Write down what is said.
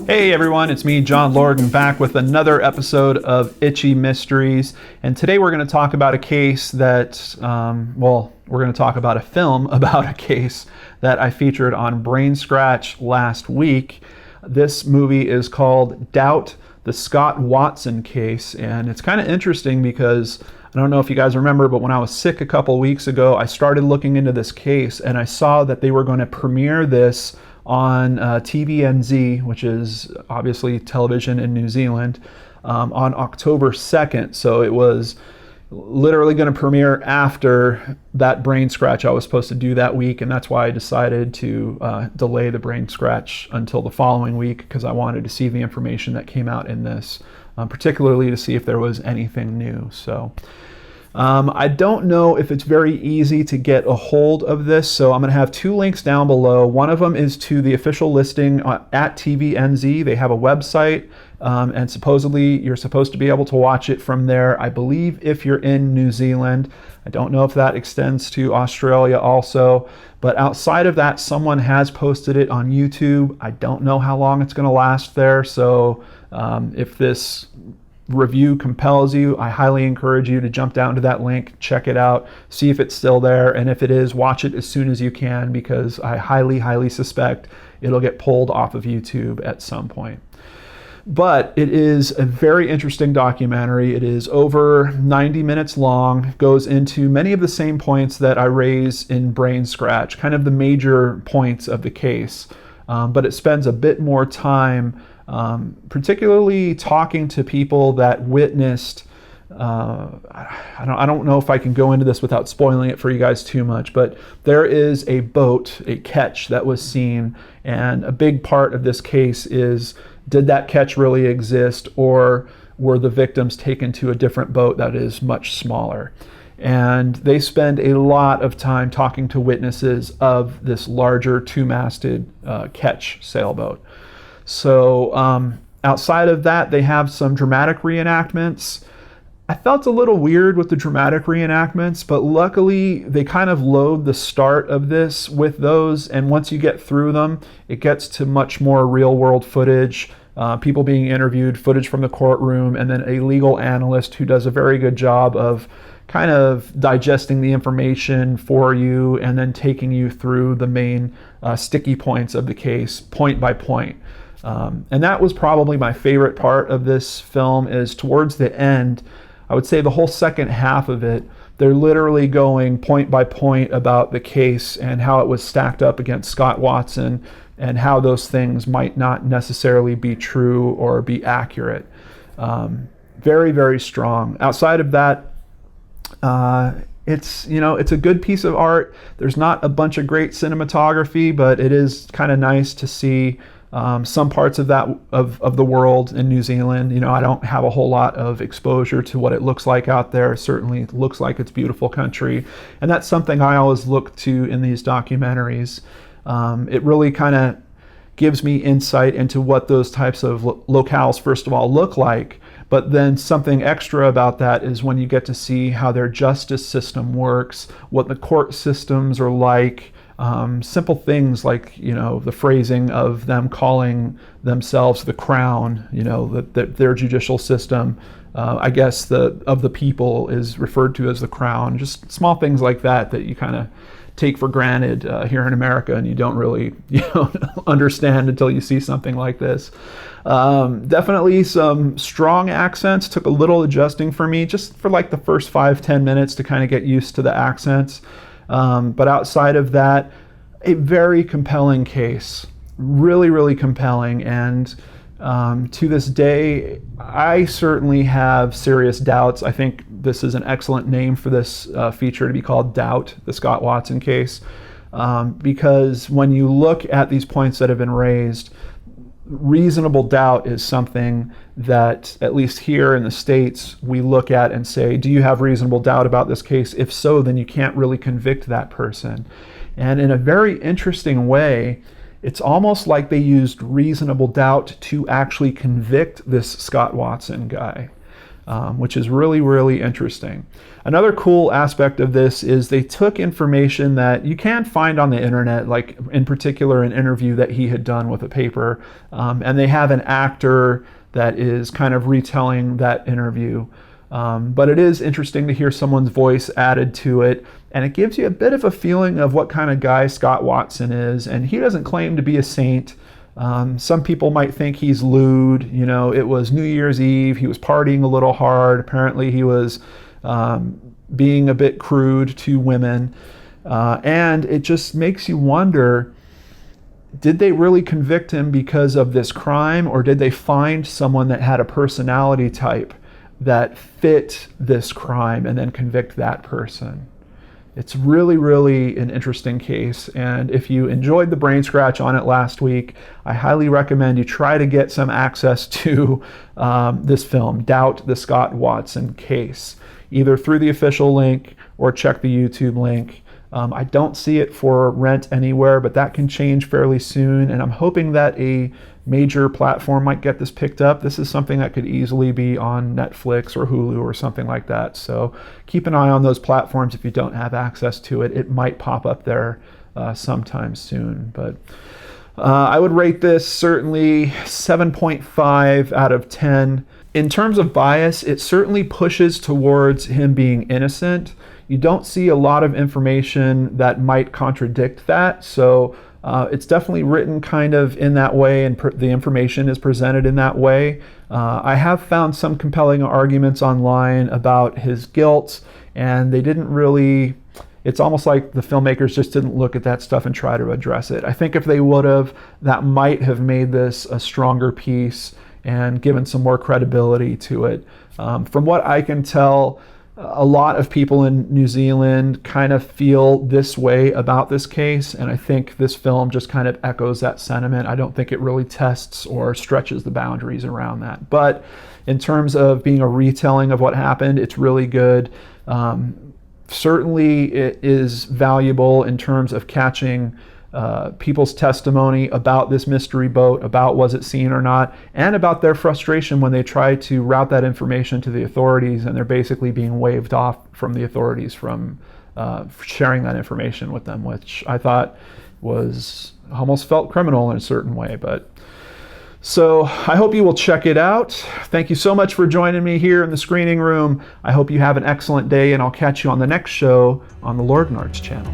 Hey everyone, it's me, John Lorgan, back with another episode of Itchy Mysteries. And today we're going to talk about a case that, we're going to talk about a film about a case that I featured on Brain Scratch last week. This movie is called Doubt, the Scott Watson case. And it's kind of interesting because I don't know if you guys remember, but when I was sick a couple weeks ago, I started looking into this case and I saw that they were going to premiere this on TVNZ, which is obviously television in New Zealand, on October 2nd. So it was literally going to premiere after that Brain Scratch I was supposed to do that week, and that's why I decided to delay the Brain Scratch until the following week, because I wanted to see the information that came out in this, particularly to see if there was anything new. So I don't know if it's very easy to get a hold of this, so I'm going to have two links down below. One of them is to the official listing at TVNZ. They have a website, and supposedly you're supposed to be able to watch it from there. I believe if you're in New Zealand. I don't know if that extends to Australia also, but outside of that, someone has posted it on YouTube. I don't know how long it's going to last there, so if this review compels you, I highly encourage you to jump down to that link, check it out, see if it's still there, and if it is, watch it as soon as you can, because I highly suspect it'll get pulled off of YouTube at some point. But it is a very interesting documentary. It is over 90 minutes long, goes into many of the same points that I raise in Brain Scratch, kind of the major points of the case, but it spends a bit more time particularly talking to people that witnessed, I don't know if I can go into this without spoiling it for you guys too much, but there is a boat, a ketch that was seen, and a big part of this case is, did that ketch really exist, or were the victims taken to a different boat that is much smaller? And they spend a lot of time talking to witnesses of this larger two-masted ketch sailboat. So outside of that, they have some dramatic reenactments. I felt a little weird with the dramatic reenactments, but luckily they kind of load the start of this with those, and once you get through them, it gets to much more real-world footage, people being interviewed, footage from the courtroom, and then a legal analyst who does a very good job of kind of digesting the information for you and then taking you through the main sticky points of the case, point by point. And that was probably my favorite part of this film, is towards the end, I would say the whole second half of it, they're literally going point by point about the case and how it was stacked up against Scott Watson and how those things might not necessarily be true or be accurate. Very strong. Outside of that, it's a good piece of art. There's not a bunch of great cinematography, but it is kind of nice to see some parts of that of the world in New Zealand. I don't have a whole lot of exposure to what it looks like out there. It certainly looks like it's beautiful country, and that's something I always look to in these documentaries. It really kind of gives me insight into what those types of locales, first of all, look like, but then something extra about that is when you get to see how their justice system works, what the court systems are like. Simple things like, the phrasing of them calling themselves the Crown, their judicial system, I guess of the people is referred to as the Crown. Just small things like that you kind of take for granted here in America, and you don't really understand until you see something like this. Definitely some strong accents. Took a little adjusting for me, just for like the first 5-10 minutes to kind of get used to the accents. But outside of that, a very compelling case, really compelling. And to this day, I certainly have serious doubts. I think this is an excellent name for this feature to be called Doubt, the Scott Watson case, because when you look at these points that have been raised, reasonable doubt is something that, at least here in the States, we look at and say, do you have reasonable doubt about this case? If so, then you can't really convict that person. And in a very interesting way, it's almost like they used reasonable doubt to actually convict this Scott Watson guy. which is really, really interesting. Another cool aspect of this is they took information that you can find on the internet, like in particular an interview that he had done with a paper, and they have an actor that is kind of retelling that interview. But it is interesting to hear someone's voice added to it, and it gives you a bit of a feeling of what kind of guy Scott Watson is, and he doesn't claim to be a saint. Some people might think he's lewd. You know, it was New Year's Eve, he was partying a little hard, apparently he was being a bit crude to women, and it just makes you wonder, did they really convict him because of this crime, or did they find someone that had a personality type that fit this crime and then convict that person? It's really, really an interesting case, and if you enjoyed the brain scratch on it last week, I highly recommend you try to get some access to this film, Doubt the Scott Watson Case, either through the official link or check the YouTube link. I don't see it for rent anywhere, but that can change fairly soon, and I'm hoping that a major platform might get this picked up. This is something that could easily be on Netflix or Hulu or something like that. So keep an eye on those platforms if you don't have access to it. It might pop up there sometime soon. But I would rate this certainly 7.5 out of 10. In terms of bias, it certainly pushes towards him being innocent. You don't see a lot of information that might contradict that. So it's definitely written kind of in that way, and the information is presented in that way. I have found some compelling arguments online about his guilt, and they didn't really, it's almost like the filmmakers just didn't look at that stuff and try to address it. I think if they would have, that might have made this a stronger piece and given some more credibility to it. From what I can tell, a lot of people in New Zealand kind of feel this way about this case, and I think this film just kind of echoes that sentiment. I don't think it really tests or stretches the boundaries around that. But in terms of being a retelling of what happened, it's really good. Certainly it is valuable in terms of catching people's testimony about this mystery boat, about was it seen or not, and about their frustration when they try to route that information to the authorities and they're basically being waved off from the authorities from sharing that information with them, which I thought was almost felt criminal in a certain way. But so I hope you will check it out. Thank you so much for joining me here in the screening room. I hope you have an excellent day, and I'll catch you on the next show on the Lord and Arts channel.